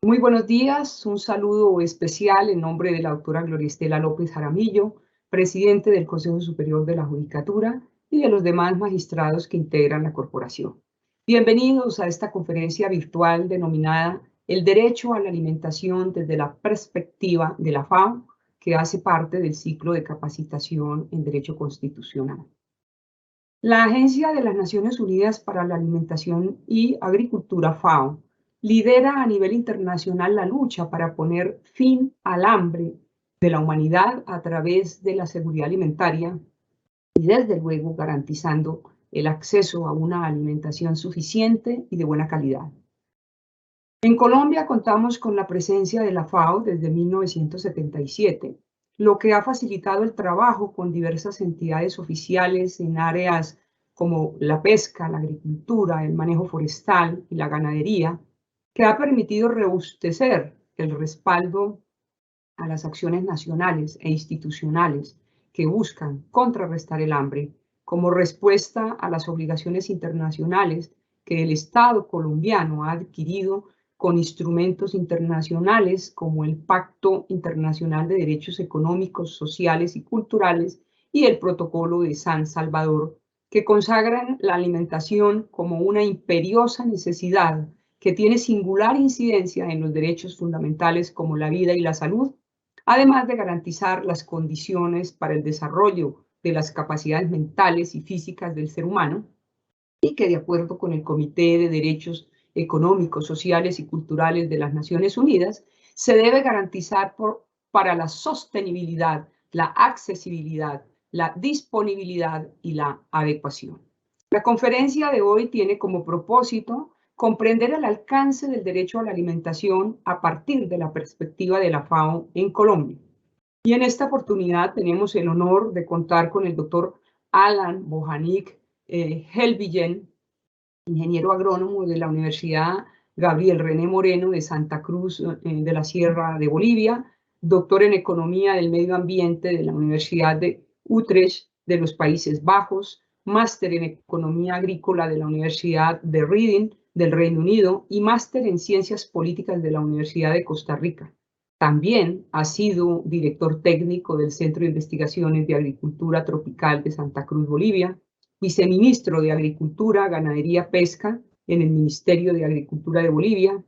Muy buenos días, un saludo especial en nombre de la doctora Gloria Estela López Jaramillo, presidente del Consejo Superior de la Judicatura y de los demás magistrados que integran la corporación. Bienvenidos a esta conferencia virtual denominada El derecho a la alimentación desde la perspectiva de la FAO, que hace parte del ciclo de capacitación en Derecho Constitucional. La Agencia de las Naciones Unidas para la Alimentación y Agricultura, FAO, lidera a nivel internacional la lucha para poner fin al hambre de la humanidad a través de la seguridad alimentaria y desde luego garantizando el acceso a una alimentación suficiente y de buena calidad. En Colombia contamos con la presencia de la FAO desde 1977, lo que ha facilitado el trabajo con diversas entidades oficiales en áreas como la pesca, la agricultura, el manejo forestal y la ganadería, que ha permitido robustecer el respaldo a las acciones nacionales e institucionales que buscan contrarrestar el hambre como respuesta a las obligaciones internacionales que el Estado colombiano ha adquirido con instrumentos internacionales como el Pacto Internacional de Derechos Económicos, Sociales y Culturales y el Protocolo de San Salvador, que consagran la alimentación como una imperiosa necesidad que tiene singular incidencia en los derechos fundamentales como la vida y la salud, además de garantizar las condiciones para el desarrollo de las capacidades mentales y físicas del ser humano, y que de acuerdo con el Comité de Derechos Económicos, Sociales y Culturales de las Naciones Unidas, se debe garantizar para la sostenibilidad, la accesibilidad, la disponibilidad y la adecuación. La conferencia de hoy tiene como propósito comprender el alcance del derecho a la alimentación a partir de la perspectiva de la FAO en Colombia. Y en esta oportunidad tenemos el honor de contar con el doctor Alan Bojanik Helvigen, ingeniero agrónomo de la Universidad Gabriel René Moreno de Santa Cruz de la Sierra de Bolivia, doctor en Economía del Medio Ambiente de la Universidad de Utrecht de los Países Bajos, máster en Economía Agrícola de la Universidad de Reading del Reino Unido y máster en Ciencias Políticas de la Universidad de Costa Rica. También ha sido director técnico del Centro de Investigaciones de Agricultura Tropical de Santa Cruz, Bolivia, viceministro de Agricultura, Ganadería, Pesca en el Ministerio de Agricultura de Bolivia,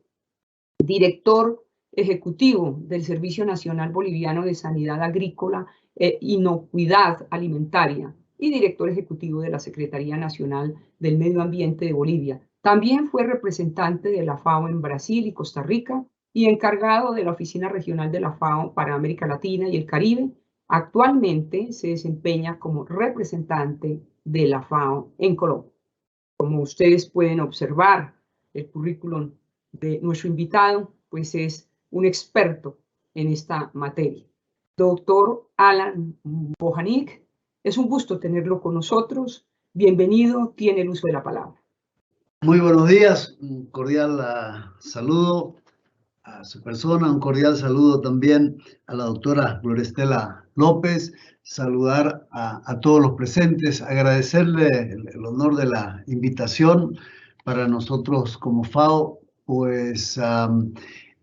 director ejecutivo del Servicio Nacional Boliviano de Sanidad Agrícola e Inocuidad Alimentaria y director ejecutivo de la Secretaría Nacional del Medio Ambiente de Bolivia. También fue representante de la FAO en Brasil y Costa Rica y encargado de la Oficina Regional de la FAO para América Latina y el Caribe. Actualmente se desempeña como representante de la FAO en Colombia. Como ustedes pueden observar, el currículum de nuestro invitado, pues es un experto en esta materia. Doctor Alan Bojanik, es un gusto tenerlo con nosotros. Bienvenido, tiene el uso de la palabra. Muy buenos días, un cordial saludo a su persona, un cordial saludo también a la doctora Gloria Estela López, saludar a todos los presentes, agradecerle el honor de la invitación para nosotros como FAO, pues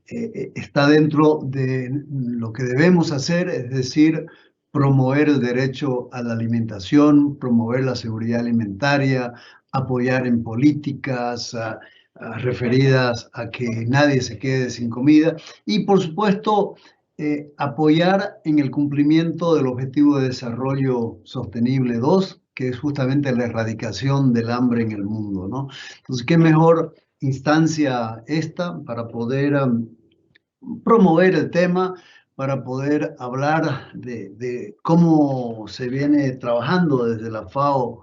está dentro de lo que debemos hacer, es decir, promover el derecho a la alimentación, promover la seguridad alimentaria, apoyar en políticas referidas a que nadie se quede sin comida y, por supuesto, apoyar en el cumplimiento del Objetivo de Desarrollo Sostenible 2, que es justamente la erradicación del hambre en el mundo, ¿no? Entonces, ¿qué mejor instancia esta para poder promover el tema, para poder hablar de cómo se viene trabajando desde la FAO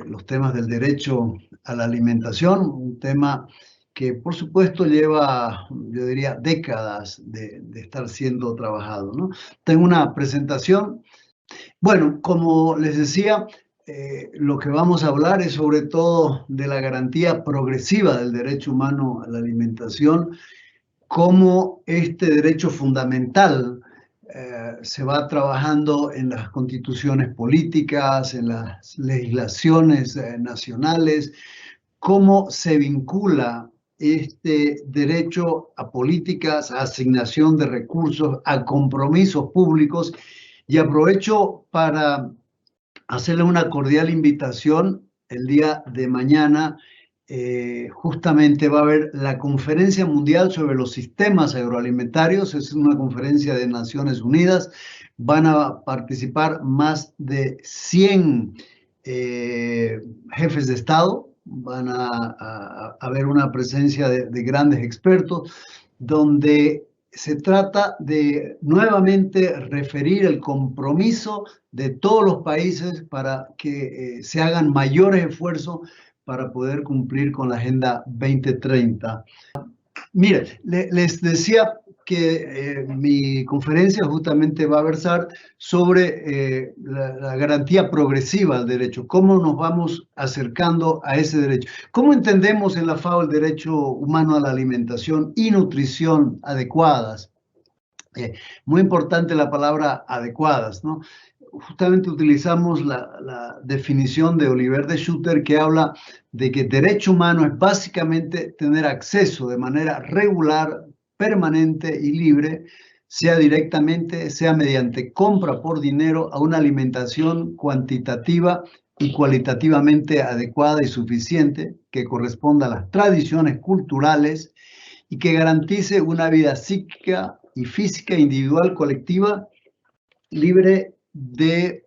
los temas del derecho a la alimentación, un tema que por supuesto lleva, yo diría, décadas de estar siendo trabajado, ¿no? Tengo una presentación. Bueno, como les decía, lo que vamos a hablar es sobre todo de la garantía progresiva del derecho humano a la alimentación, cómo este derecho fundamental se va trabajando en las constituciones políticas, en las legislaciones nacionales, cómo se vincula este derecho a políticas, a asignación de recursos, a compromisos públicos. Y aprovecho para hacerle una cordial invitación. El día de mañana justamente va a haber la Conferencia Mundial sobre los Sistemas Agroalimentarios. Es una conferencia de Naciones Unidas. Van a participar más de 100 jefes de Estado. Van a haber una presencia de grandes expertos, donde se trata de nuevamente referir el compromiso de todos los países para que se hagan mayores esfuerzos para poder cumplir con la Agenda 2030. Mire, les decía que mi conferencia justamente va a versar sobre la garantía progresiva del derecho, cómo nos vamos acercando a ese derecho. ¿Cómo entendemos en la FAO el derecho humano a la alimentación y nutrición adecuadas? Muy importante la palabra adecuadas, ¿no? Justamente utilizamos la definición de Oliver de Schutter, que habla de que derecho humano es básicamente tener acceso de manera regular, permanente y libre, sea directamente, sea mediante compra por dinero, a una alimentación cuantitativa y cualitativamente adecuada y suficiente, que corresponda a las tradiciones culturales y que garantice una vida psíquica y física, individual, colectiva, libre de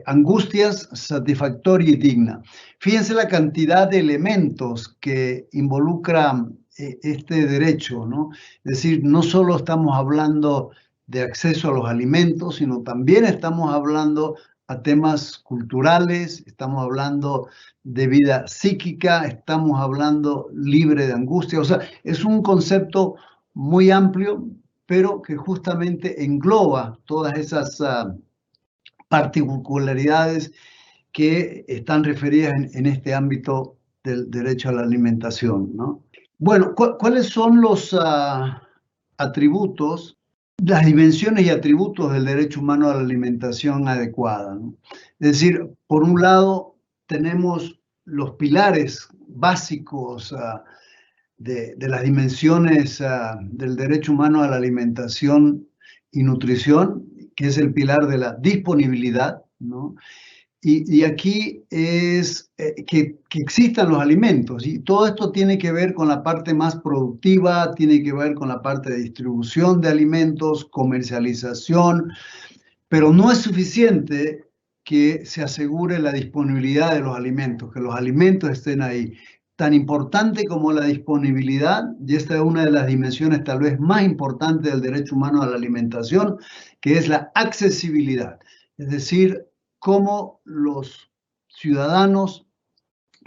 angustias, satisfactoria y digna. Fíjense la cantidad de elementos que involucra este derecho, ¿no? Es decir, no solo estamos hablando de acceso a los alimentos, sino también estamos hablando a temas culturales, estamos hablando de vida psíquica, estamos hablando libre de angustia. O sea, es un concepto muy amplio, pero que justamente engloba todas esas particularidades que están referidas en este ámbito del derecho a la alimentación, ¿no? Bueno, ¿cuáles son los atributos, las dimensiones y atributos del derecho humano a la alimentación adecuada, ¿no? Es decir, por un lado tenemos los pilares básicos de las dimensiones del derecho humano a la alimentación y nutrición, que es el pilar de la disponibilidad, ¿no? Y aquí es que existan los alimentos, y todo esto tiene que ver con la parte más productiva, tiene que ver con la parte de distribución de alimentos, comercialización, pero no es suficiente que se asegure la disponibilidad de los alimentos, que los alimentos estén ahí. Tan importante como la disponibilidad, y esta es una de las dimensiones tal vez más importantes del derecho humano a la alimentación, que es la accesibilidad. Es decir, cómo los ciudadanos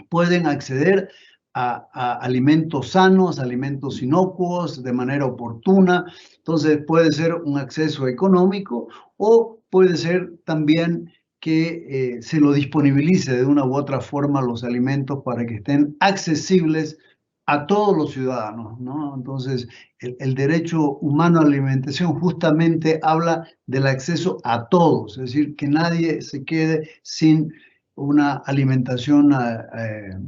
pueden acceder a alimentos sanos, alimentos inocuos, de manera oportuna. Entonces puede ser un acceso económico o puede ser también que se lo disponibilice de una u otra forma los alimentos para que estén accesibles a todos los ciudadanos, ¿no? Entonces, el derecho humano a la alimentación justamente habla del acceso a todos, es decir, que nadie se quede sin una alimentación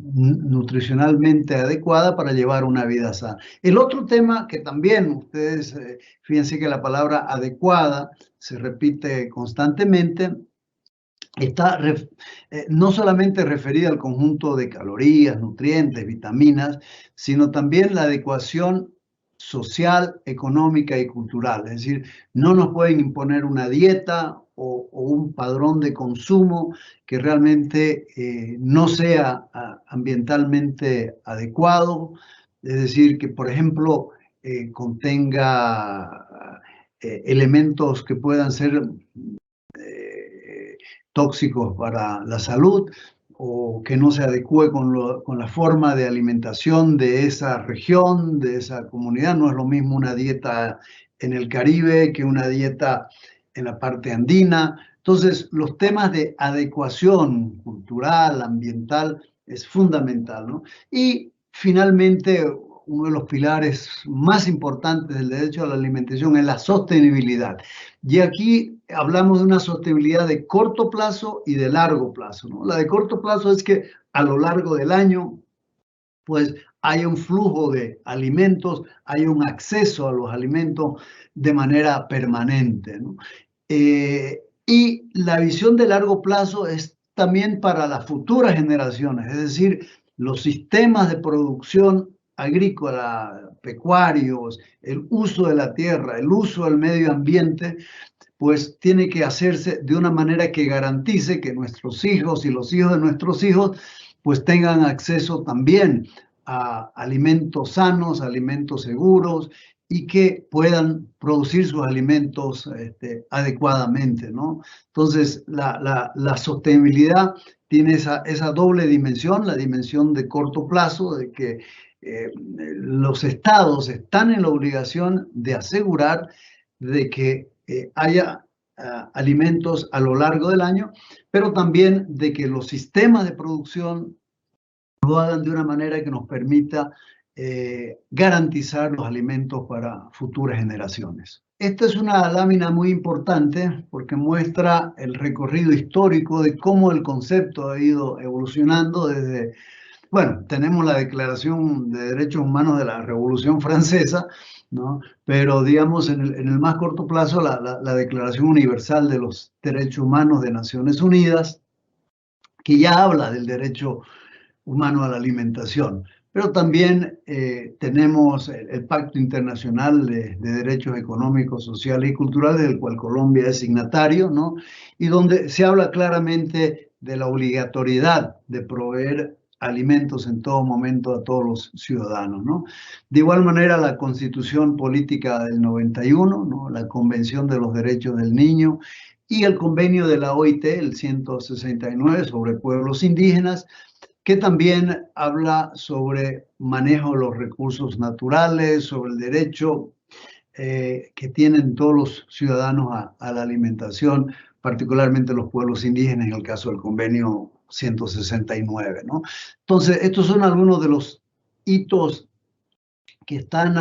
nutricionalmente adecuada para llevar una vida sana. El otro tema que también ustedes, fíjense que la palabra adecuada se repite constantemente, está no solamente referida al conjunto de calorías, nutrientes, vitaminas, sino también la adecuación social, económica y cultural. Es decir, no nos pueden imponer una dieta o un padrón de consumo que realmente no sea ambientalmente adecuado. Es decir, que por ejemplo contenga elementos que puedan ser tóxicos para la salud o que no se adecue con la forma de alimentación de esa región, de esa comunidad. No es lo mismo una dieta en el Caribe que una dieta en la parte andina. Entonces, los temas de adecuación cultural, ambiental, es fundamental, ¿no? Y finalmente, uno de los pilares más importantes del derecho a la alimentación es la sostenibilidad. Y aquí hablamos de una sostenibilidad de corto plazo y de largo plazo, ¿no? La de corto plazo es que a lo largo del año pues hay un flujo de alimentos, hay un acceso a los alimentos de manera permanente, ¿no? Y la visión de largo plazo es también para las futuras generaciones, es decir, los sistemas de producción agrícola, pecuarios, el uso de la tierra, el uso del medio ambiente, pues tiene que hacerse de una manera que garantice que nuestros hijos y los hijos de nuestros hijos pues tengan acceso también a alimentos sanos, alimentos seguros y que puedan producir sus alimentos adecuadamente, ¿no? Entonces, la sostenibilidad tiene esa doble dimensión, la dimensión de corto plazo, de que los estados están en la obligación de asegurar de que haya alimentos a lo largo del año, pero también de que los sistemas de producción lo hagan de una manera que nos permita garantizar los alimentos para futuras generaciones. Esta es una lámina muy importante porque muestra el recorrido histórico de cómo el concepto ha ido evolucionando desde, bueno, tenemos la Declaración de Derechos Humanos de la Revolución Francesa, ¿no? Pero digamos en el más corto plazo la Declaración Universal de los Derechos Humanos de Naciones Unidas, que ya habla del derecho humano a la alimentación. Pero también tenemos el Pacto Internacional de Derechos Económicos, Sociales y Culturales, del cual Colombia es signatario, ¿no? Y donde se habla claramente de la obligatoriedad de proveer alimentos en todo momento a todos los ciudadanos, ¿no? De igual manera, la Constitución Política del 91, ¿no? La Convención de los Derechos del Niño y el convenio de la OIT, el 169, sobre pueblos indígenas, que también habla sobre manejo de los recursos naturales, sobre el derecho que tienen todos los ciudadanos a la alimentación, particularmente los pueblos indígenas, en el caso del convenio 169, ¿no? Entonces, estos son algunos de los hitos que están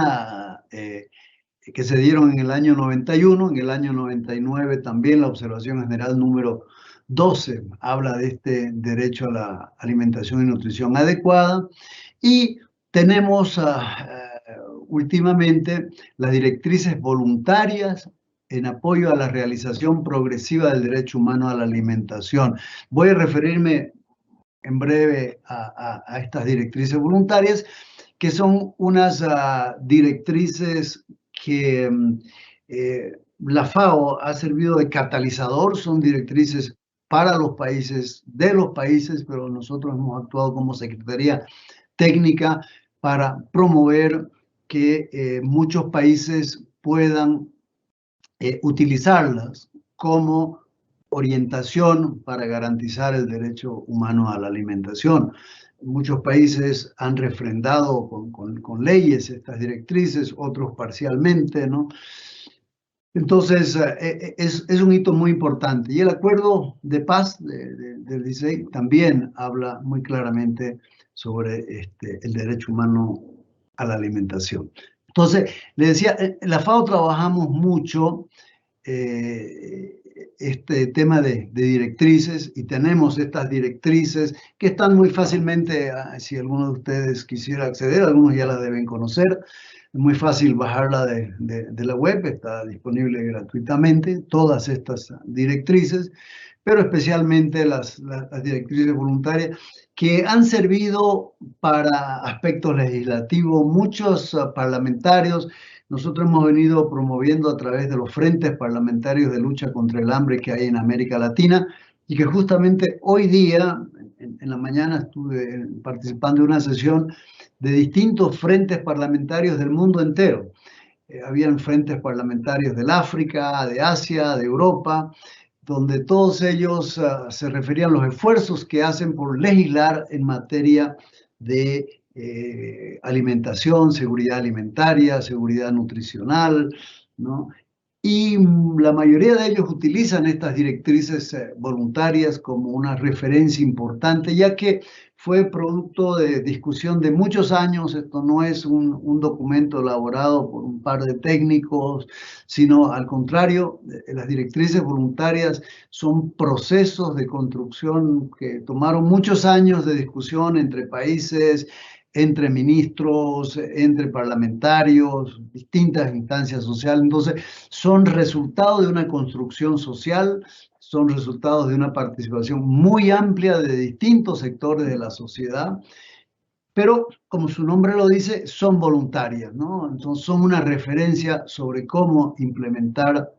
que se dieron en el año 91, en el año 99 también la observación general número 12 habla de este derecho a la alimentación y nutrición adecuada, y tenemos últimamente las directrices voluntarias en apoyo a la realización progresiva del derecho humano a la alimentación. Voy a referirme en breve a estas directrices voluntarias, que son unas directrices que la FAO ha servido de catalizador, son directrices para los países, de los países, pero nosotros hemos actuado como Secretaría Técnica para promover que muchos países puedan utilizarlas como orientación para garantizar el derecho humano a la alimentación. Muchos países han refrendado con leyes estas directrices, otros parcialmente, ¿no? Entonces, es un hito muy importante. Y el acuerdo de paz del 16 también habla muy claramente sobre el derecho humano a la alimentación. Entonces, le decía, la FAO trabajamos mucho este tema de directrices, y tenemos estas directrices que están muy fácilmente, si alguno de ustedes quisiera acceder, algunos ya las deben conocer. Es muy fácil bajarla de la web, está disponible gratuitamente, todas estas directrices, pero especialmente las directrices voluntarias que han servido para aspectos legislativos. Muchos parlamentarios, nosotros hemos venido promoviendo a través de los frentes parlamentarios de lucha contra el hambre que hay en América Latina, y que justamente hoy día, en la mañana estuve participando en una sesión de distintos frentes parlamentarios del mundo entero. Habían frentes parlamentarios del África, de Asia, de Europa, donde todos ellos se referían a los esfuerzos que hacen por legislar en materia de alimentación, seguridad alimentaria, seguridad nutricional, ¿no? Y la mayoría de ellos utilizan estas directrices voluntarias como una referencia importante, ya que fue producto de discusión de muchos años. Esto no es un documento elaborado por un par de técnicos, sino al contrario, las directrices voluntarias son procesos de construcción que tomaron muchos años de discusión entre países, entre ministros, entre parlamentarios, distintas instancias sociales. Entonces, son resultado de una construcción social, son resultados de una participación muy amplia de distintos sectores de la sociedad, pero como su nombre lo dice, son voluntarias, ¿no? Entonces, son una referencia sobre cómo implementar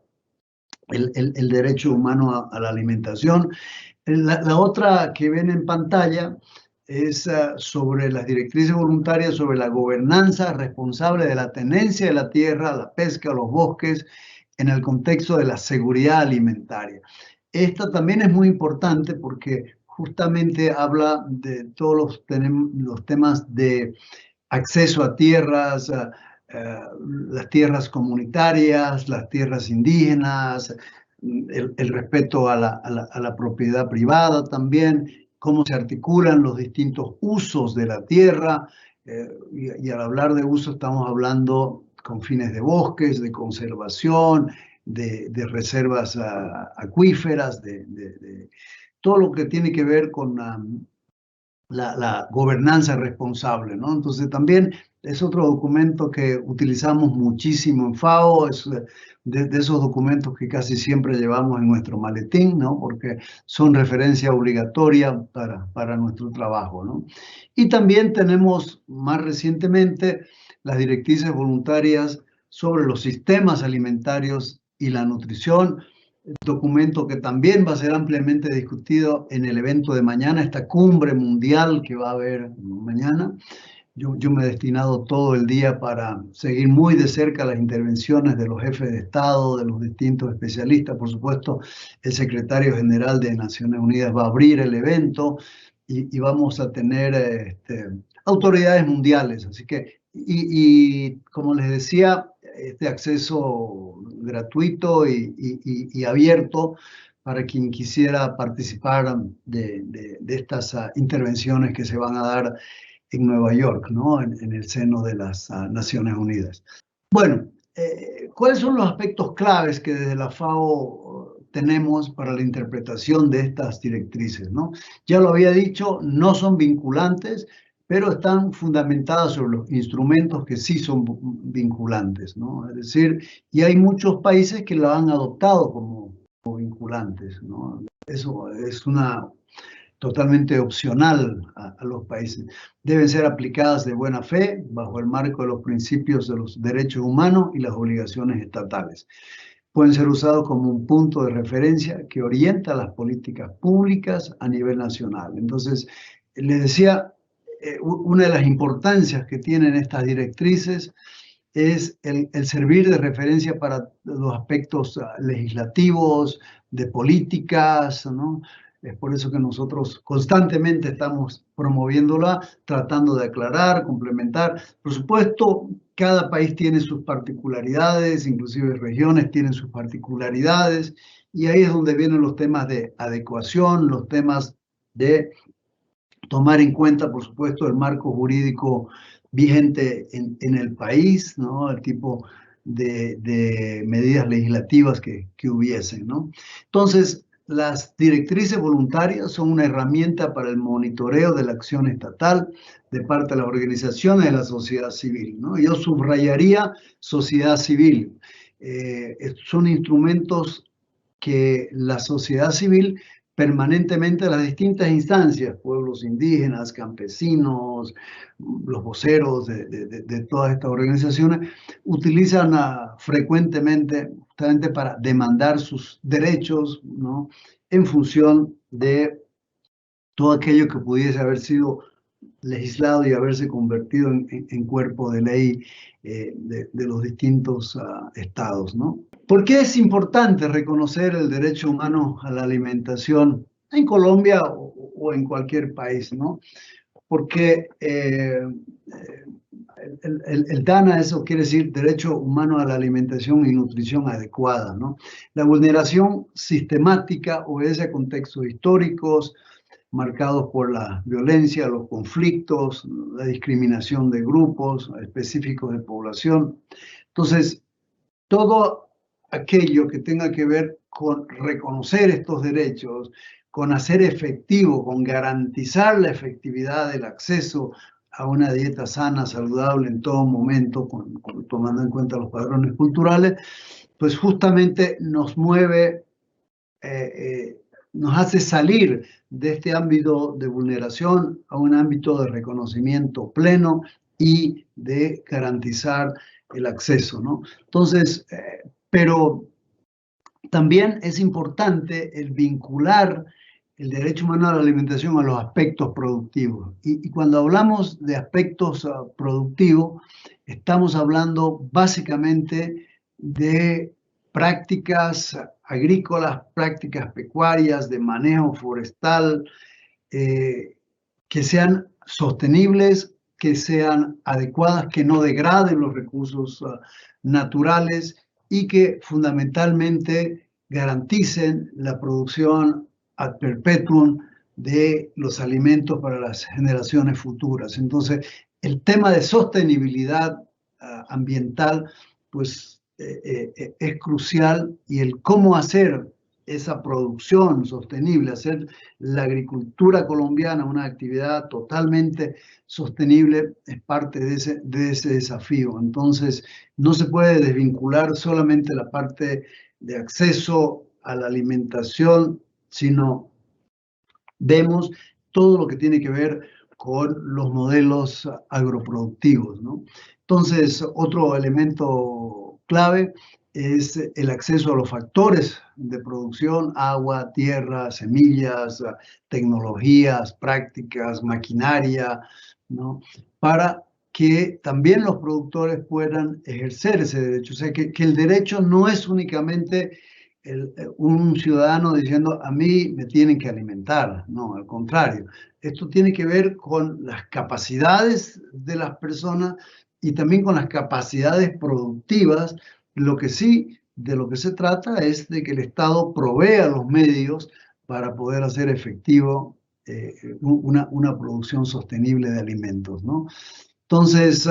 el derecho humano a la alimentación. La otra que ven en pantalla es sobre las directrices voluntarias, sobre la gobernanza responsable de la tenencia de la tierra, la pesca, los bosques, en el contexto de la seguridad alimentaria. Esta también es muy importante porque justamente habla de todos los temas de acceso a tierras, las tierras comunitarias, las tierras indígenas, el respeto a la propiedad privada también, cómo se articulan los distintos usos de la tierra, y al hablar de uso estamos hablando con fines de bosques, de conservación, de reservas acuíferas, de todo lo que tiene que ver con la gobernanza responsable, ¿no? Entonces también es otro documento que utilizamos muchísimo en FAO, es de esos documentos que casi siempre llevamos en nuestro maletín, ¿no? Porque son referencia obligatoria para nuestro trabajo, ¿no? Y también tenemos más recientemente las directrices voluntarias sobre los sistemas alimentarios y la nutrición, documento que también va a ser ampliamente discutido en el evento de mañana, esta cumbre mundial que va a haber mañana. Yo me he destinado todo el día para seguir muy de cerca las intervenciones de los jefes de Estado, de los distintos especialistas. Por supuesto, el secretario general de Naciones Unidas va a abrir el evento y vamos a tener autoridades mundiales. Así que, y como les decía, este acceso gratuito y abierto para quien quisiera participar de estas intervenciones que se van a dar en Nueva York, ¿no? En el seno de las Naciones Unidas. Bueno, ¿cuáles son los aspectos claves que desde la FAO tenemos para la interpretación de estas directrices, ¿no? Ya lo había dicho, no son vinculantes, pero están fundamentadas sobre los instrumentos que sí son vinculantes, ¿no? Es decir, y hay muchos países que lo han adoptado como vinculantes, ¿no? Eso es totalmente opcional a los países. Deben ser aplicadas de buena fe, bajo el marco de los principios de los derechos humanos y las obligaciones estatales. Pueden ser usados como un punto de referencia que orienta las políticas públicas a nivel nacional. Entonces, les decía, una de las importancias que tienen estas directrices es el servir de referencia para los aspectos legislativos, de políticas, ¿no? Es por eso que nosotros constantemente estamos promoviéndola, tratando de aclarar, complementar. Por supuesto, cada país tiene sus particularidades, inclusive regiones tienen sus particularidades, y ahí es donde vienen los temas de adecuación, los temas de tomar en cuenta, por supuesto, el marco jurídico vigente en el país, ¿no? El tipo de medidas legislativas que hubiesen, ¿no? Entonces, las directrices voluntarias son una herramienta para el monitoreo de la acción estatal de parte de las organizaciones de la sociedad civil, ¿no? Yo subrayaría sociedad civil. Son instrumentos que la sociedad civil permanentemente, las distintas instancias, pueblos indígenas, campesinos, los voceros de todas estas organizaciones, utilizan frecuentemente justamente para demandar sus derechos, ¿no? En función de todo aquello que pudiese haber sido legislado y haberse convertido en cuerpo de ley de los distintos estados, ¿no? ¿Por qué es importante reconocer el derecho humano a la alimentación en Colombia o en cualquier país, ¿no? Porque el DANA, eso quiere decir Derecho Humano a la Alimentación y Nutrición Adecuada, ¿no? La vulneración sistemática obedece a contextos históricos marcados por la violencia, los conflictos, la discriminación de grupos específicos de población. Entonces, todo aquello que tenga que ver con reconocer estos derechos, con hacer efectivo, con garantizar la efectividad del acceso a una dieta sana, saludable en todo momento, tomando en cuenta los padrones culturales, pues justamente nos mueve, nos hace salir de este ámbito de vulneración a un ámbito de reconocimiento pleno y de garantizar el acceso, ¿no? Entonces, pero también es importante el vincular el derecho humano a la alimentación a los aspectos productivos. Y cuando hablamos de aspectos productivos, estamos hablando básicamente de prácticas agrícolas, prácticas pecuarias, de manejo forestal, que sean sostenibles, que sean adecuadas, que no degraden los recursos naturales y que fundamentalmente garanticen la producción ad perpetuum de los alimentos para las generaciones futuras. Entonces, el tema de sostenibilidad ambiental, pues es crucial, y el cómo hacer esa producción sostenible, hacer la agricultura colombiana una actividad totalmente sostenible, es parte de ese desafío. Entonces, no se puede desvincular solamente la parte de acceso a la alimentación, sino vemos todo lo que tiene que ver con los modelos agroproductivos, ¿no? Entonces, otro elemento clave es el acceso a los factores de producción: agua, tierra, semillas, tecnologías, prácticas, maquinaria, ¿no? Para que también los productores puedan ejercer ese derecho. O sea, que el derecho no es únicamente un ciudadano diciendo a mí me tienen que alimentar, no, al contrario. Esto tiene que ver con las capacidades de las personas y también con las capacidades productivas. Lo que sí, de lo que se trata es de que el Estado provea los medios para poder hacer efectivo una producción sostenible de alimentos, ¿no? Entonces,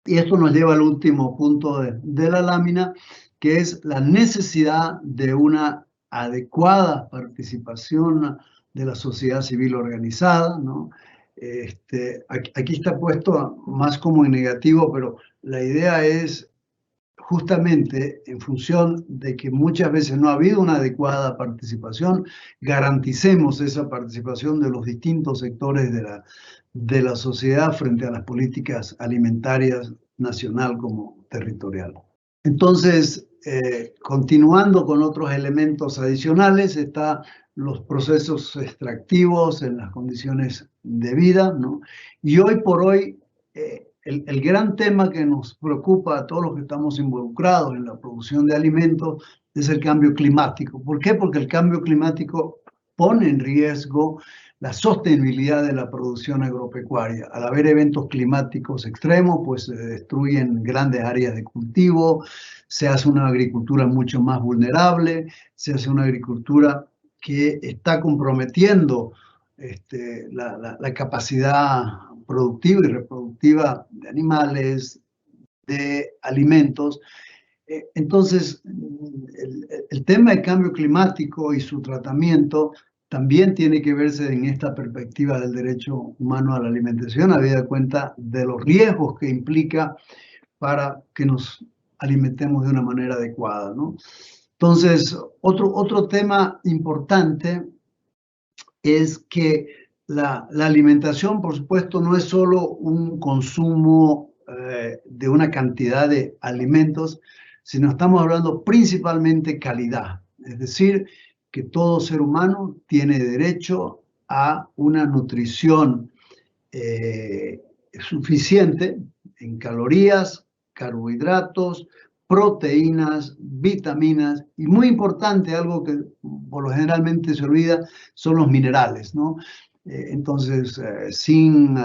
y esto nos lleva al último punto de la lámina, que es la necesidad de una adecuada participación de la sociedad civil organizada, ¿no? Aquí está puesto más como en negativo, pero la idea es justamente en función de que muchas veces no ha habido una adecuada participación, garanticemos esa participación de los distintos sectores de la sociedad frente a las políticas alimentarias nacional como territorial. Entonces, continuando con otros elementos adicionales, están los procesos extractivos en las condiciones de vida, ¿no? Y hoy por hoy, el gran tema que nos preocupa a todos los que estamos involucrados en la producción de alimentos es el cambio climático. ¿Por qué? Porque el cambio climático pone en riesgo la sostenibilidad de la producción agropecuaria. Al haber eventos climáticos extremos, pues se destruyen grandes áreas de cultivo, se hace una agricultura mucho más vulnerable, se hace una agricultura que está comprometiendo la capacidad productiva y reproductiva de animales, de alimentos. Entonces, el tema del cambio climático y su tratamiento también tiene que verse en esta perspectiva del derecho humano a la alimentación, habida cuenta de los riesgos que implica para que nos alimentemos de una manera adecuada, ¿no? Entonces, otro tema importante es que la alimentación, por supuesto, no es solo un consumo de una cantidad de alimentos, sino estamos hablando principalmente calidad. Es decir, que todo ser humano tiene derecho a una nutrición suficiente en calorías, carbohidratos, proteínas, vitaminas, y muy importante, algo que por lo generalmente se olvida, son los minerales, ¿no? Entonces, zinc,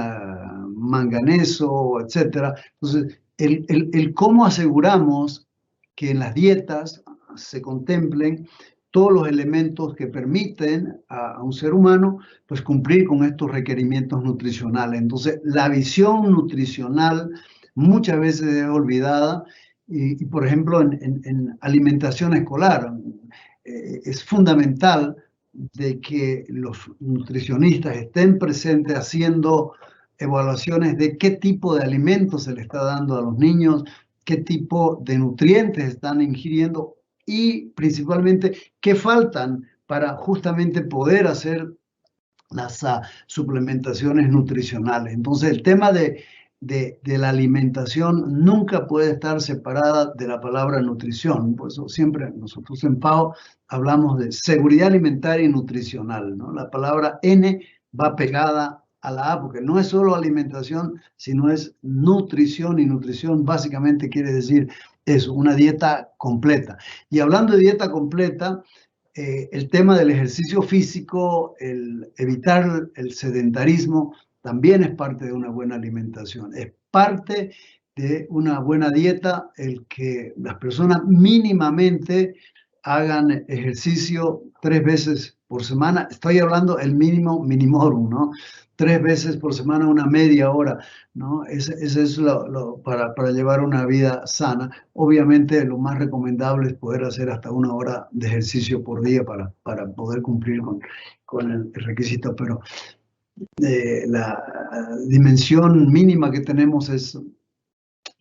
manganeso, etcétera. Entonces, el cómo aseguramos que en las dietas se contemplen todos los elementos que permiten a un ser humano pues cumplir con estos requerimientos nutricionales. Entonces, la visión nutricional muchas veces es olvidada y por ejemplo, en alimentación escolar es fundamental de que los nutricionistas estén presentes haciendo evaluaciones de qué tipo de alimentos se le está dando a los niños, qué tipo de nutrientes están ingiriendo y principalmente qué faltan para justamente poder hacer las suplementaciones nutricionales. Entonces, el tema de la alimentación nunca puede estar separada de la palabra nutrición. Por eso siempre nosotros en FAO hablamos de seguridad alimentaria y nutricional, ¿no? La palabra N va pegada a la A, porque no es solo alimentación, sino es nutrición, y nutrición básicamente quiere decir eso, una dieta completa. Y hablando de dieta completa, el tema del ejercicio físico, el evitar el sedentarismo, también es parte de una buena alimentación. Es parte de una buena dieta el que las personas mínimamente hagan ejercicio 3 veces por semana. Estoy hablando el mínimo minimorum, ¿no? 3 veces por semana, una media hora, ¿no? Ese es para llevar una vida sana. Obviamente lo más recomendable es poder hacer hasta 1 hora de ejercicio por día para poder cumplir con el requisito, pero la dimensión mínima que tenemos es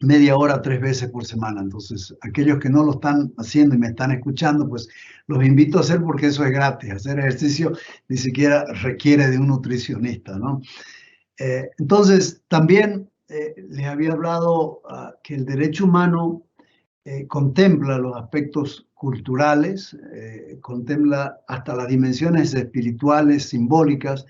media hora 3 veces por semana. Entonces, aquellos que no lo están haciendo y me están escuchando, pues los invito a hacer, porque eso es gratis. Hacer ejercicio ni siquiera requiere de un nutricionista, ¿no? Entonces, también les había hablado que el derecho humano contempla los aspectos culturales, contempla hasta las dimensiones espirituales, simbólicas.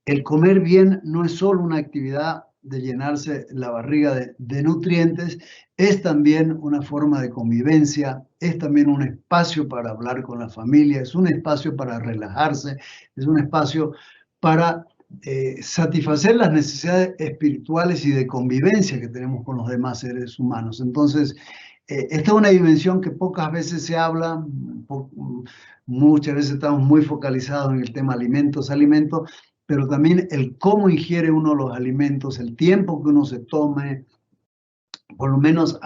El comer bien no es solo una actividad de llenarse la barriga de nutrientes, es también una forma de convivencia, es también un espacio para hablar con la familia, es un espacio para relajarse, es un espacio para satisfacer las necesidades espirituales y de convivencia que tenemos con los demás seres humanos. Entonces, esta es una dimensión que pocas veces se habla, muchas veces estamos muy focalizados en el tema alimentos, pero también el cómo ingiere uno los alimentos, el tiempo que uno se tome, por lo menos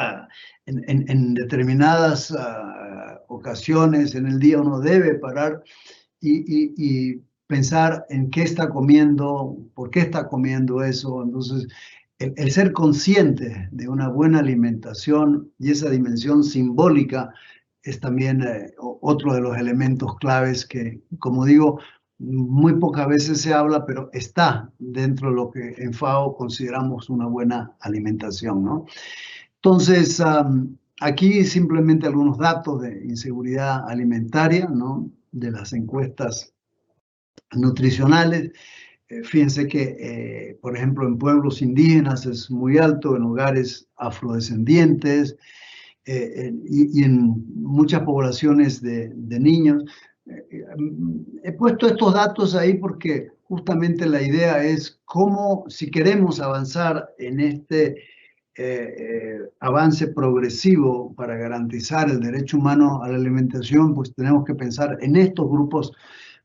en determinadas ocasiones en el día uno debe parar y pensar en qué está comiendo, por qué está comiendo eso. Entonces, el ser consciente de una buena alimentación y esa dimensión simbólica es también otro de los elementos claves que, como digo, muy pocas veces se habla, pero está dentro de lo que en FAO consideramos una buena alimentación, ¿no? Entonces, aquí simplemente algunos datos de inseguridad alimentaria, ¿no? De las encuestas nutricionales. Fíjense que, por ejemplo, en pueblos indígenas es muy alto, en hogares afrodescendientes y en muchas poblaciones de niños. He puesto estos datos ahí porque justamente la idea es cómo, si queremos avanzar en este avance progresivo para garantizar el derecho humano a la alimentación, pues tenemos que pensar en estos grupos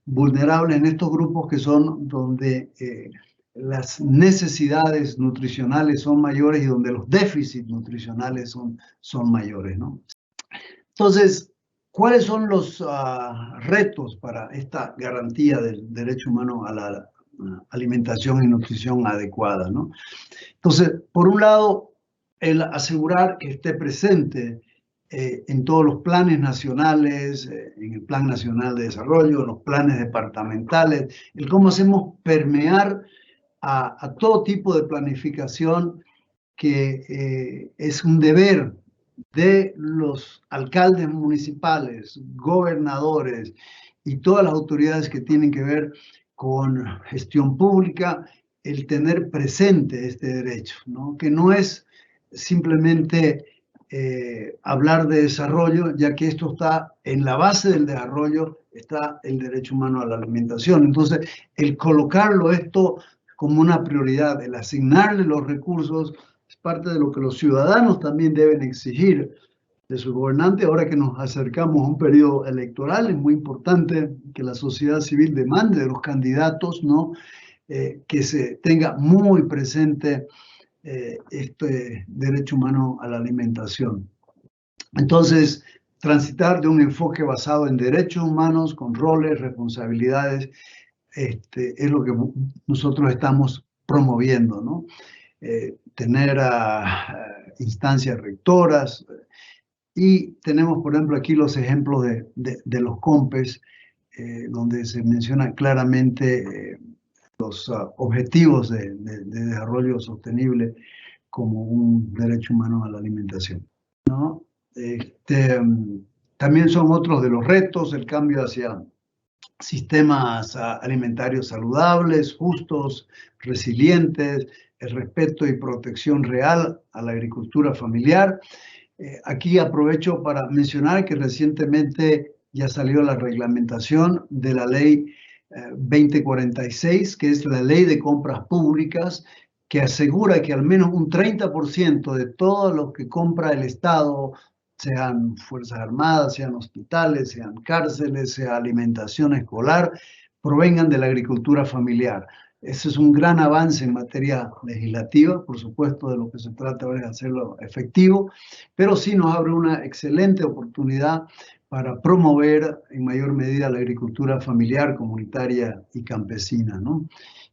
vulnerables, en estos grupos que son donde las necesidades nutricionales son mayores y donde los déficits nutricionales son mayores, ¿no? Entonces, ¿cuáles son los retos para esta garantía del derecho humano a la alimentación y nutrición adecuada, ¿no? Entonces, por un lado, el asegurar que esté presente en todos los planes nacionales, en el Plan Nacional de Desarrollo, en los planes departamentales, el cómo hacemos permear a todo tipo de planificación que es un deber de los alcaldes municipales, gobernadores y todas las autoridades que tienen que ver con gestión pública, el tener presente este derecho, ¿no? Que no es simplemente hablar de desarrollo, ya que esto está en la base del desarrollo, está el derecho humano a la alimentación. Entonces, el colocarlo esto como una prioridad, el asignarle los recursos, es parte de lo que los ciudadanos también deben exigir de sus gobernantes. Ahora que nos acercamos a un periodo electoral, es muy importante que la sociedad civil demande de los candidatos, ¿no? Que se tenga muy presente este derecho humano a la alimentación. Entonces, transitar de un enfoque basado en derechos humanos con roles, responsabilidades, es lo que nosotros estamos promoviendo, ¿no? Tener instancias rectoras, y tenemos, por ejemplo, aquí los ejemplos de los COMPES, donde se menciona claramente los objetivos de desarrollo sostenible como un derecho humano a la alimentación, ¿no? También son otros de los retos, el cambio hacia sistemas alimentarios saludables, justos, resilientes, el respeto y protección real a la agricultura familiar. Aquí aprovecho para mencionar que recientemente ya salió la reglamentación de la ley 2046, que es la ley de compras públicas, que asegura que al menos un 30% de todo lo que compra el Estado, sean Fuerzas Armadas, sean hospitales, sean cárceles, sea alimentación escolar, provengan de la agricultura familiar. Ese es un gran avance en materia legislativa, por supuesto, de lo que se trata ahora es hacerlo efectivo, pero sí nos abre una excelente oportunidad para promover en mayor medida la agricultura familiar, comunitaria y campesina, ¿no?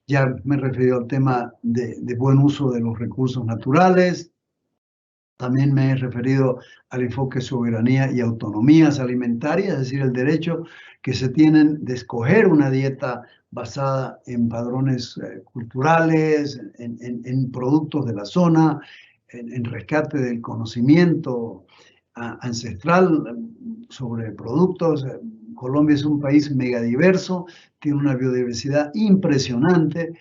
Ya me he referido al tema de buen uso de los recursos naturales. También me he referido al enfoque soberanía y autonomías alimentarias, es decir, el derecho que se tienen de escoger una dieta basada en padrones culturales, en productos de la zona, en rescate del conocimiento ancestral sobre productos. Colombia es un país megadiverso, tiene una biodiversidad impresionante,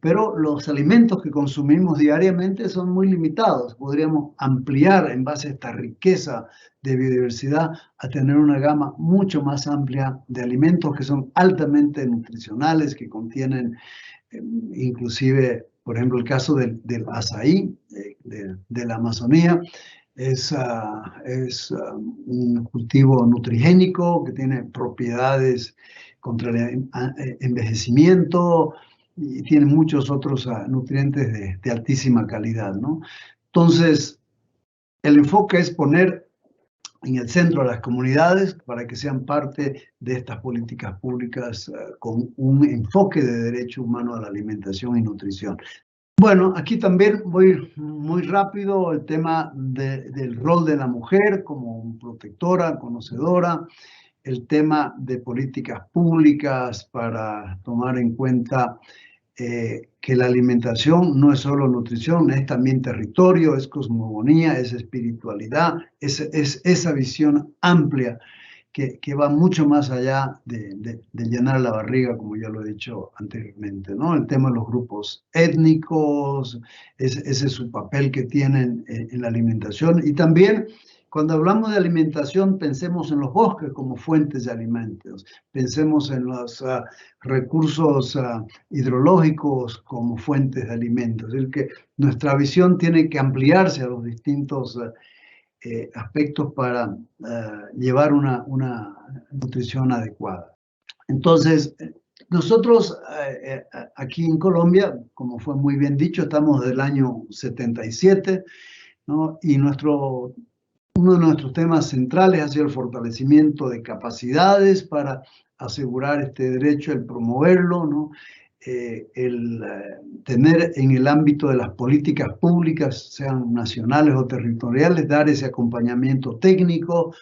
pero los alimentos que consumimos diariamente son muy limitados. Podríamos ampliar en base a esta riqueza de biodiversidad a tener una gama mucho más amplia de alimentos que son altamente nutricionales, que contienen inclusive, por ejemplo, el caso del azaí de la Amazonía. Es un cultivo nutrigénico que tiene propiedades contra el envejecimiento y tiene muchos otros nutrientes de altísima calidad, ¿no? Entonces, el enfoque es poner en el centro a las comunidades para que sean parte de estas políticas públicas con un enfoque de derecho humano a la alimentación y nutrición. Bueno, aquí también voy muy rápido el tema del rol de la mujer como protectora, conocedora, el tema de políticas públicas para tomar en cuenta que la alimentación no es solo nutrición, es también territorio, es cosmogonía, es espiritualidad, es esa visión amplia que va mucho más allá de llenar la barriga, como ya lo he dicho anteriormente, ¿no? El tema de los grupos étnicos, ese es su papel que tienen en la alimentación. Y también, cuando hablamos de alimentación, pensemos en los bosques como fuentes de alimentos, pensemos en los recursos hidrológicos como fuentes de alimentos. Es decir, que nuestra visión tiene que ampliarse a los distintos aspectos para llevar una nutrición adecuada. Entonces, nosotros aquí en Colombia, como fue muy bien dicho, estamos del año 77, ¿no? Y uno de nuestros temas centrales ha sido el fortalecimiento de capacidades para asegurar este derecho, el promoverlo, ¿no? El tener en el ámbito de las políticas públicas, sean nacionales o territoriales, dar ese acompañamiento técnico,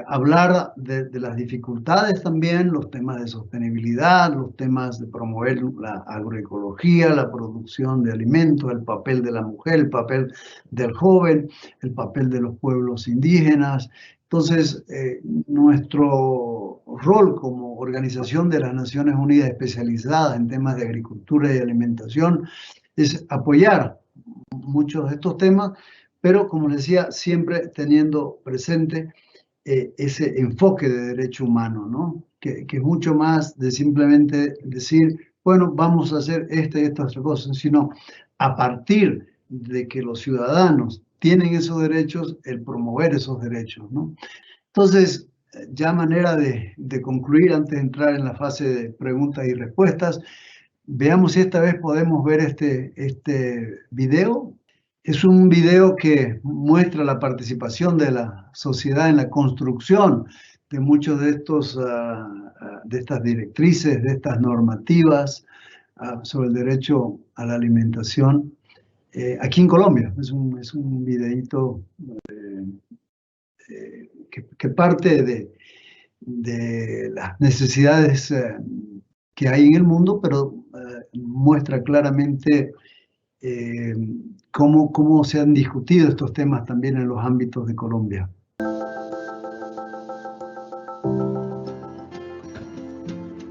hablar de las dificultades también, los temas de sostenibilidad, los temas de promover la agroecología, la producción de alimentos, el papel de la mujer, el papel del joven, el papel de los pueblos indígenas. Entonces, nuestro rol como Organización de las Naciones Unidas especializada en temas de agricultura y alimentación es apoyar muchos de estos temas, pero como les decía, siempre teniendo presente ese enfoque de derecho humano, ¿no? Que es mucho más de simplemente decir, bueno, vamos a hacer esta y estas cosas, sino a partir de que los ciudadanos tienen esos derechos, el promover esos derechos, ¿no? Entonces, ya manera de concluir, antes de entrar en la fase de preguntas y respuestas, veamos si esta vez podemos ver este video. Es un video que muestra la participación de la sociedad en la construcción de muchos de estas directrices, de estas normativas sobre el derecho a la alimentación aquí en Colombia. Es un videíto que parte de las necesidades que hay en el mundo, pero muestra claramente cómo se han discutido estos temas también en los ámbitos de Colombia.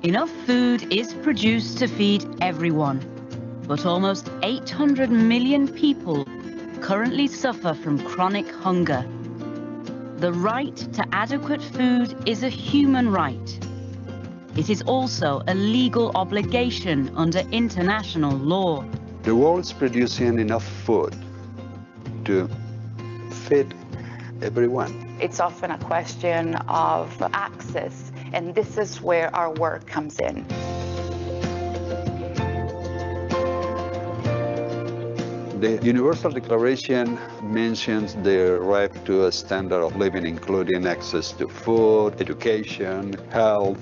Enough food is produced to feed everyone, but almost 800 million people currently suffer from chronic hunger. The right to adequate food is a human right. It is also a legal obligation under international law. The world is producing enough food to feed everyone. It's often a question of access, and this is where our work comes in. The Universal Declaration mentions the right to a standard of living, including access to food, education, health,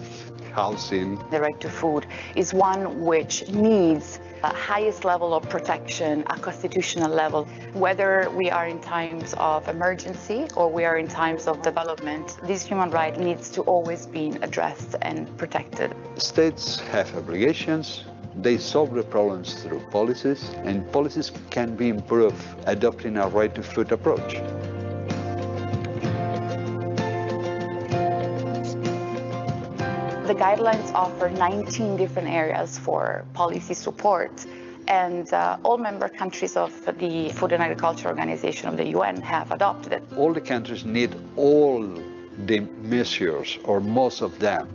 housing. The right to food is one which needs a highest level of protection, a constitutional level. Whether we are in times of emergency or we are in times of development, this human right needs to always be addressed and protected. States have obligations. They solve the problems through policies, and policies can be improved adopting a right to food approach. The guidelines offer 19 different areas for policy support, and all member countries of the Food and Agriculture Organization of the UN have adopted it. All the countries need all the measures, or most of them,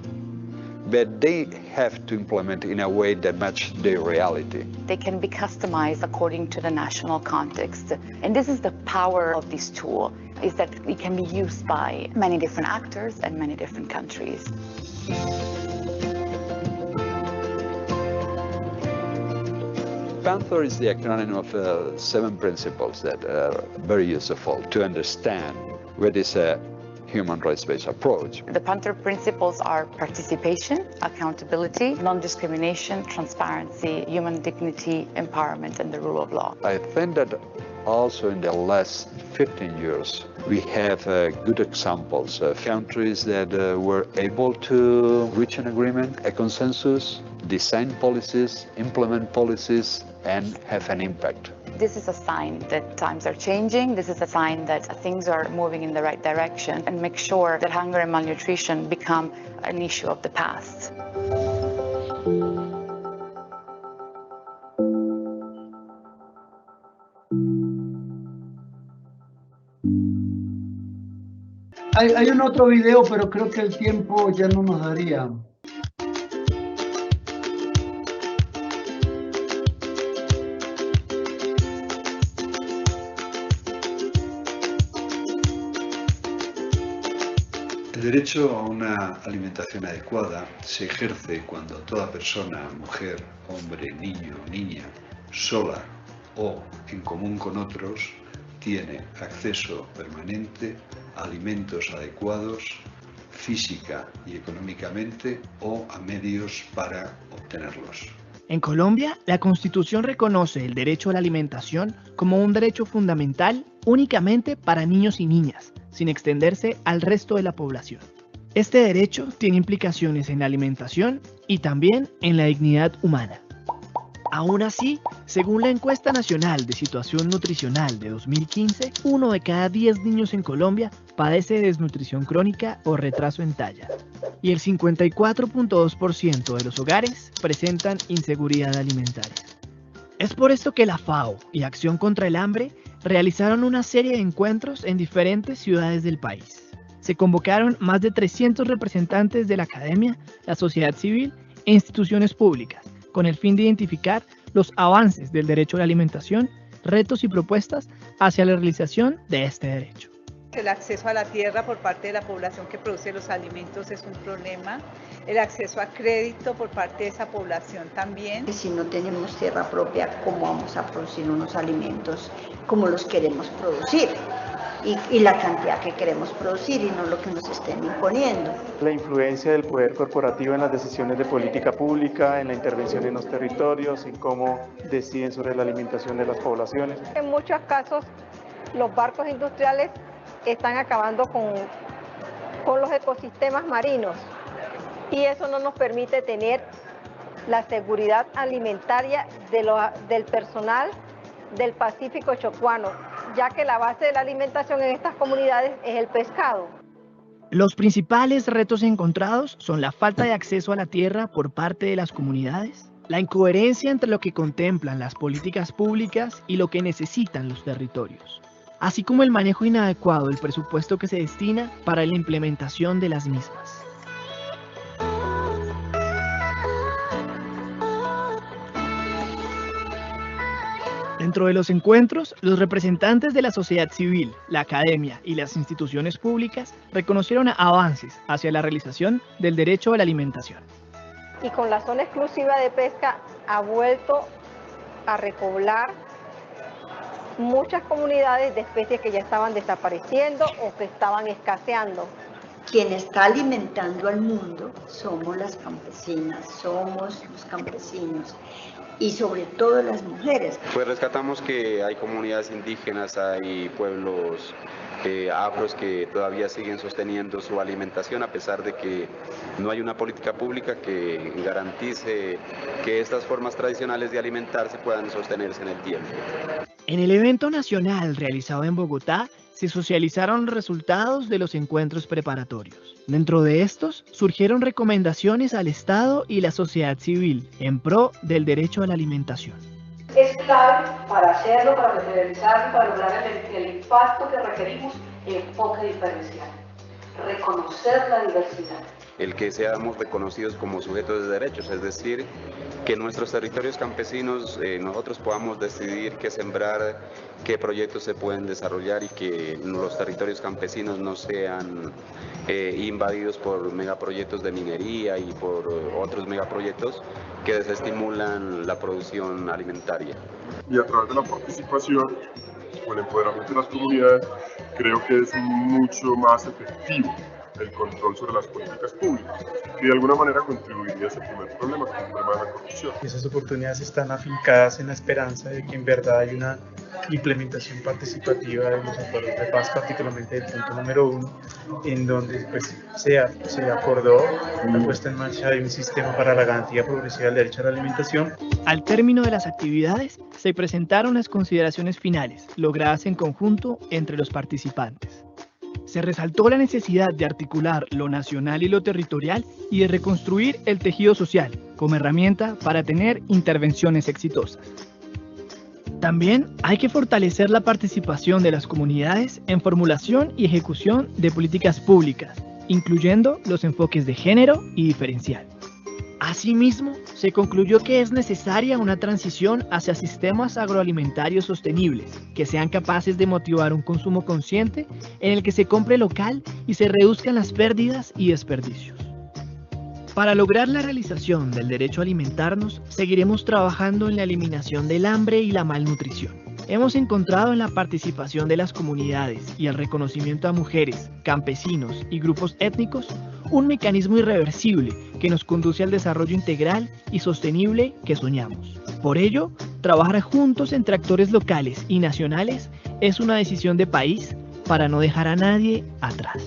but they have to implement in a way that matches their reality. They can be customized according to the national context. And this is the power of this tool, is that it can be used by many different actors and many different countries. PANTHER is the acronym of 7 principles that are very useful to understand what is a human rights-based approach. The PANTHER principles are participation, accountability, non-discrimination, transparency, human dignity, empowerment, and the rule of law. I think that also in the last 15 years, we have good examples of countries that were able to reach an agreement, a consensus, design policies, implement policies, and have an impact. This is a sign that times are changing. This is a sign that things are moving in the right direction, and make sure that hunger and malnutrition become an issue of the past. Hay un otro video, pero creo que el tiempo ya no nos daría. El derecho a una alimentación adecuada se ejerce cuando toda persona, mujer, hombre, niño, niña, sola o en común con otros, tiene acceso permanente a alimentos adecuados, física y económicamente, o a medios para obtenerlos. En Colombia, la Constitución reconoce el derecho a la alimentación como un derecho fundamental únicamente para niños y niñas, sin extenderse al resto de la población. Este derecho tiene implicaciones en la alimentación y también en la dignidad humana. Aún así, según la Encuesta Nacional de Situación Nutricional de 2015, 1 de cada 10 niños en Colombia padece de desnutrición crónica o retraso en talla, y el 54.2% de los hogares presentan inseguridad alimentaria. Es por esto que la FAO y Acción contra el Hambre realizaron una serie de encuentros en diferentes ciudades del país. Se convocaron más de 300 representantes de la academia, la sociedad civil e instituciones públicas, con el fin de identificar los avances del derecho a la alimentación, retos y propuestas hacia la realización de este derecho. El acceso a la tierra por parte de la población que produce los alimentos es un problema. El acceso a crédito por parte de esa población también. Si no tenemos tierra propia, ¿cómo vamos a producir unos alimentos como los queremos producir? y la cantidad que queremos producir y no lo que nos estén imponiendo. La influencia del poder corporativo en las decisiones de política pública, en la intervención en los territorios, en cómo deciden sobre la alimentación de las poblaciones. En muchos casos, los barcos industriales están acabando con los ecosistemas marinos y eso no nos permite tener la seguridad alimentaria del personal del Pacífico chocuano, ya que la base de la alimentación en estas comunidades es el pescado. Los principales retos encontrados son la falta de acceso a la tierra por parte de las comunidades, la incoherencia entre lo que contemplan las políticas públicas y lo que necesitan los territorios, así como el manejo inadecuado del presupuesto que se destina para la implementación de las mismas. Dentro de los encuentros, los representantes de la sociedad civil, la academia y las instituciones públicas reconocieron avances hacia la realización del derecho a la alimentación. Y con la zona exclusiva de pesca ha vuelto a repoblar muchas comunidades de especies que ya estaban desapareciendo o que estaban escaseando. Quien está alimentando al mundo somos las campesinas, somos los campesinos y sobre todo las mujeres. Pues rescatamos que hay comunidades indígenas, hay pueblos afros que todavía siguen sosteniendo su alimentación a pesar de que no hay una política pública que garantice que estas formas tradicionales de alimentarse puedan sostenerse en el tiempo. En el evento nacional realizado en Bogotá, se socializaron resultados de los encuentros preparatorios. Dentro de estos, surgieron recomendaciones al Estado y la sociedad civil en pro del derecho a la alimentación. Es clave para hacerlo, para materializarlo, para lograr el impacto que requerimos, el enfoque diferencial, reconocer la diversidad. El que seamos reconocidos como sujetos de derechos, es decir, que en nuestros territorios campesinos nosotros podamos decidir qué sembrar, qué proyectos se pueden desarrollar y que los territorios campesinos no sean invadidos por megaproyectos de minería y por otros megaproyectos que desestimulan la producción alimentaria. Y a través de la participación o el empoderamiento de las comunidades, creo que es mucho más efectivo el control sobre las políticas públicas, que de alguna manera contribuiría a ese primer problema, que es el problema de la corrupción. Esas oportunidades están afincadas en la esperanza de que en verdad hay una implementación participativa de los acuerdos de paz, particularmente del punto número 1, en donde pues, se acordó la puesta en marcha de un sistema para la garantía progresiva del derecho a la alimentación. Al término de las actividades, se presentaron las consideraciones finales, logradas en conjunto entre los participantes. Se resaltó la necesidad de articular lo nacional y lo territorial y de reconstruir el tejido social como herramienta para tener intervenciones exitosas. También hay que fortalecer la participación de las comunidades en formulación y ejecución de políticas públicas, incluyendo los enfoques de género y diferencial. Asimismo, se concluyó que es necesaria una transición hacia sistemas agroalimentarios sostenibles, que sean capaces de motivar un consumo consciente en el que se compre local y se reduzcan las pérdidas y desperdicios. Para lograr la realización del derecho a alimentarnos, seguiremos trabajando en la eliminación del hambre y la malnutrición. Hemos encontrado en la participación de las comunidades y el reconocimiento a mujeres, campesinos y grupos étnicos un mecanismo irreversible que nos conduce al desarrollo integral y sostenible que soñamos. Por ello, trabajar juntos entre actores locales y nacionales es una decisión de país para no dejar a nadie atrás.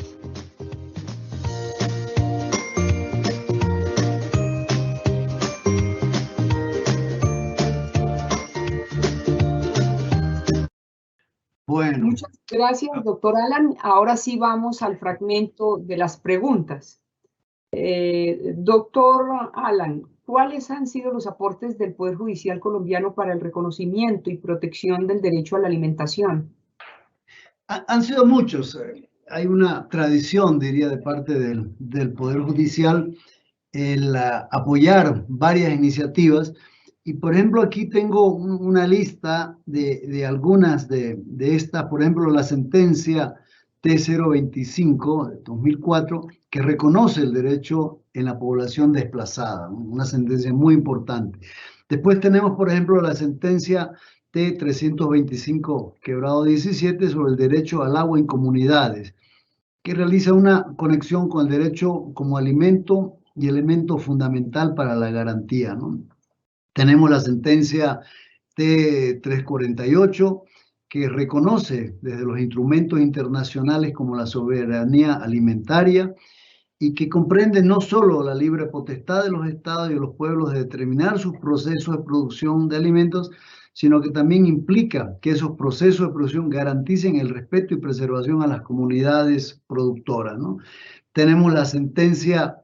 Bueno. Muchas gracias, doctor Alan. Ahora sí vamos al fragmento de las preguntas. Doctor Alan, ¿cuáles han sido los aportes del Poder Judicial colombiano para el reconocimiento y protección del derecho a la alimentación? Han sido muchos. Hay una tradición, diría, de parte del Poder Judicial el apoyar varias iniciativas. Y, por ejemplo, aquí tengo una lista de algunas de estas, por ejemplo, la sentencia T025 de 2004, que reconoce el derecho en la población desplazada, una sentencia muy importante. Después tenemos, por ejemplo, la sentencia T-325/17 sobre el derecho al agua en comunidades, que realiza una conexión con el derecho como alimento y elemento fundamental para la garantía, ¿no? Tenemos la sentencia T-348, que reconoce desde los instrumentos internacionales como la soberanía alimentaria y que comprende no solo la libre potestad de los estados y de los pueblos de determinar sus procesos de producción de alimentos, sino que también implica que esos procesos de producción garanticen el respeto y preservación a las comunidades productoras, ¿no? Tenemos la sentencia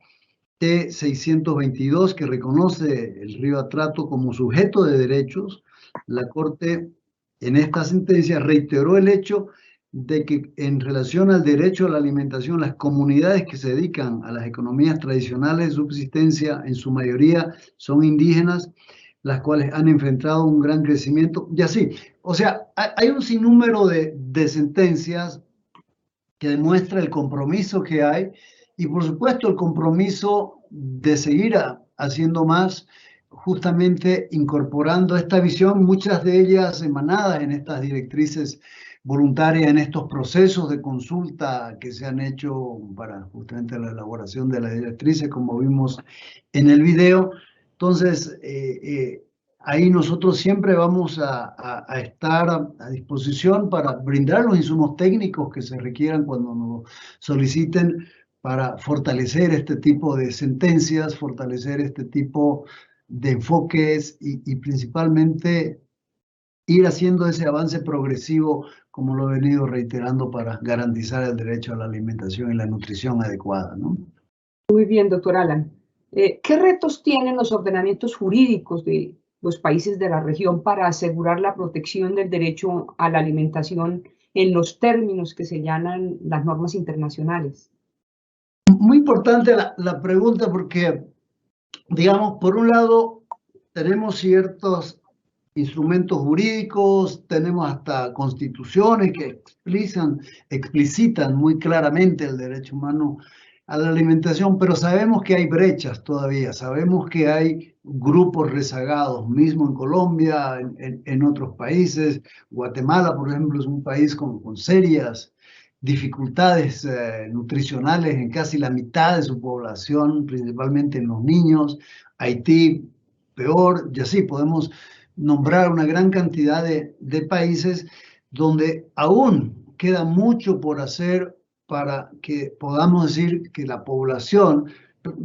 T-622, que reconoce el río Atrato como sujeto de derechos. La Corte en esta sentencia reiteró el hecho de que en relación al derecho a la alimentación, las comunidades que se dedican a las economías tradicionales de subsistencia, en su mayoría son indígenas, las cuales han enfrentado un gran crecimiento, y así. O sea, hay un sinnúmero de sentencias que demuestra el compromiso que hay, y por supuesto el compromiso de seguir haciendo más, justamente incorporando esta visión, muchas de ellas emanadas en estas directrices voluntarias, en estos procesos de consulta que se han hecho para justamente la elaboración de las directrices, como vimos en el video. Entonces, ahí nosotros siempre vamos a estar a disposición para brindar los insumos técnicos que se requieran cuando nos soliciten, para fortalecer este tipo de sentencias, fortalecer este tipo de enfoques y principalmente ir haciendo ese avance progresivo, como lo he venido reiterando, para garantizar el derecho a la alimentación y la nutrición adecuada, ¿no? Muy bien, doctor Alan. ¿Qué retos tienen los ordenamientos jurídicos de los países de la región para asegurar la protección del derecho a la alimentación en los términos que señalan las normas internacionales? Muy importante la pregunta porque, digamos, por un lado, tenemos ciertos instrumentos jurídicos, tenemos hasta constituciones que explicitan muy claramente el derecho humano a la alimentación, pero sabemos que hay brechas todavía, sabemos que hay grupos rezagados, mismo en Colombia, en otros países. Guatemala, por ejemplo, es un país con serias dificultades nutricionales en casi la mitad de su población, principalmente en los niños. Haití, peor, y así podemos nombrar una gran cantidad de países donde aún queda mucho por hacer para que podamos decir que la población,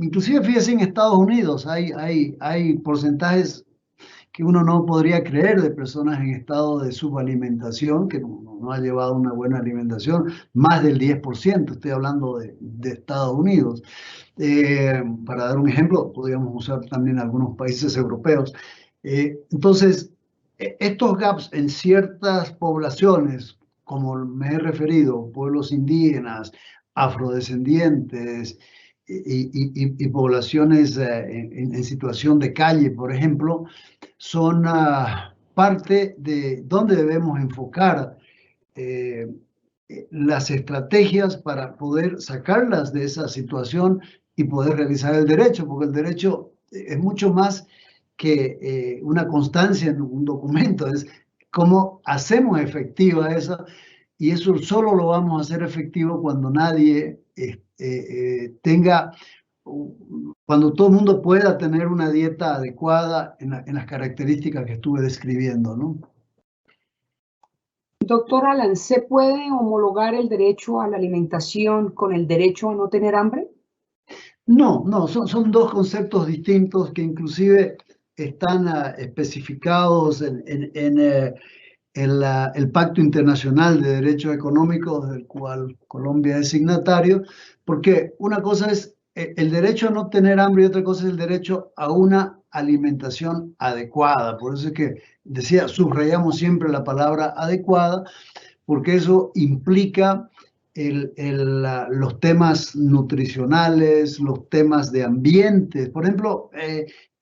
inclusive fíjense en Estados Unidos, hay porcentajes que uno no podría creer de personas en estado de subalimentación, que no ha llevado una buena alimentación, más del 10%, estoy hablando de Estados Unidos. Para dar un ejemplo, podríamos usar también algunos países europeos. Entonces, estos gaps en ciertas poblaciones, como me he referido, pueblos indígenas, afrodescendientes y poblaciones en situación de calle, por ejemplo, son parte de donde debemos enfocar las estrategias para poder sacarlas de esa situación y poder realizar el derecho, porque el derecho es mucho más que una constancia en un documento, es cómo hacemos efectiva esa, y eso solo lo vamos a hacer efectivo cuando nadie cuando todo el mundo pueda tener una dieta adecuada en las características que estuve describiendo, ¿no? Doctor Alan, ¿se puede homologar el derecho a la alimentación con el derecho a no tener hambre? No, son dos conceptos distintos que inclusive están especificados en el Pacto Internacional de Derechos Económicos, del cual Colombia es signatario, porque una cosa es el derecho a no tener hambre y otra cosa es el derecho a una alimentación adecuada. Por eso es que decía, subrayamos siempre la palabra adecuada, porque eso implica los temas nutricionales, los temas de ambiente. Por ejemplo,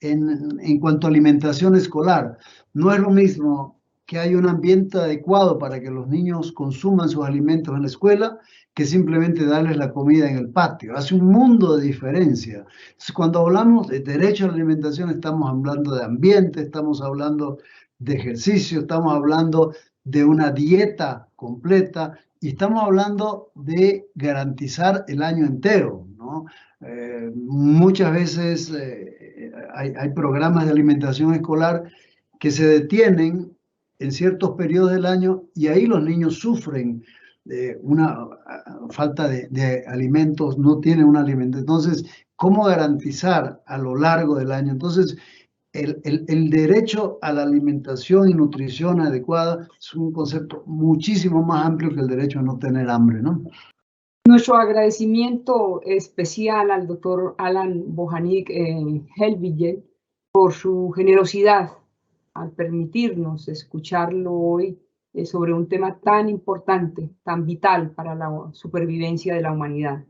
en cuanto a alimentación escolar, no es lo mismo que hay un ambiente adecuado para que los niños consuman sus alimentos en la escuela que simplemente darles la comida en el patio. Hace un mundo de diferencia. Entonces, cuando hablamos de derecho a la alimentación, estamos hablando de ambiente, estamos hablando de ejercicio, estamos hablando de una dieta completa y estamos hablando de garantizar el año entero, ¿no? Muchas veces hay programas de alimentación escolar que se detienen en ciertos periodos del año y ahí los niños sufren una falta de alimentos, no tienen un alimento. Entonces, ¿cómo garantizar a lo largo del año? Entonces, el derecho a la alimentación y nutrición adecuada es un concepto muchísimo más amplio que el derecho a no tener hambre, ¿no? Nuestro agradecimiento especial al doctor Alan Bojanik Helville por su generosidad al permitirnos escucharlo hoy sobre un tema tan importante, tan vital para la supervivencia de la humanidad.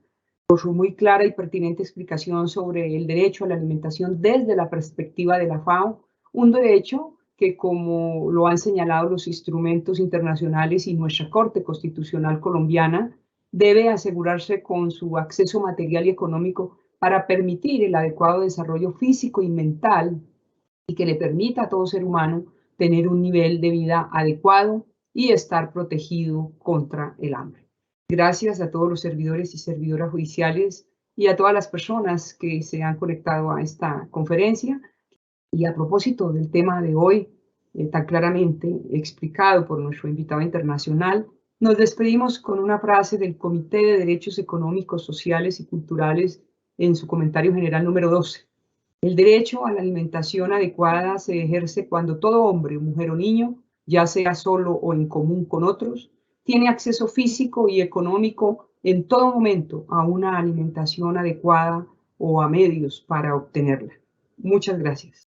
Por su muy clara y pertinente explicación sobre el derecho a la alimentación desde la perspectiva de la FAO, un derecho que, como lo han señalado los instrumentos internacionales y nuestra Corte Constitucional colombiana, debe asegurarse con su acceso material y económico para permitir el adecuado desarrollo físico y mental y que le permita a todo ser humano tener un nivel de vida adecuado y estar protegido contra el hambre. Gracias a todos los servidores y servidoras judiciales y a todas las personas que se han conectado a esta conferencia. Y a propósito del tema de hoy, tan claramente explicado por nuestro invitado internacional, nos despedimos con una frase del Comité de Derechos Económicos, Sociales y Culturales en su comentario general número 12. El derecho a la alimentación adecuada se ejerce cuando todo hombre, mujer o niño, ya sea solo o en común con otros, tiene acceso físico y económico en todo momento a una alimentación adecuada o a medios para obtenerla. Muchas gracias.